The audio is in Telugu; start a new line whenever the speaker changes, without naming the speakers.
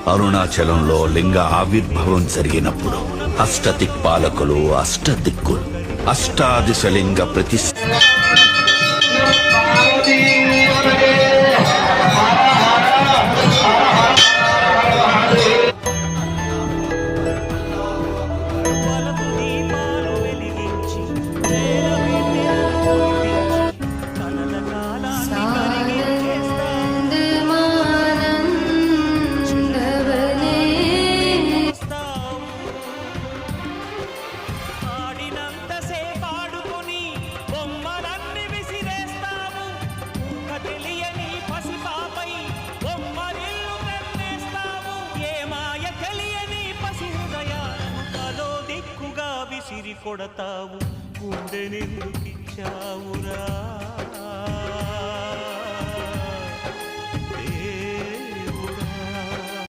అరుణాచలంలో లింగ ఆవిర్భావం జరిగినప్పుడు అష్టదిక్పాలకులు అష్టదిక్కులు అష్టాదిశలింగ ప్రతిష్ఠ
కొడతావు గుండె నిందుకిచ్చావురా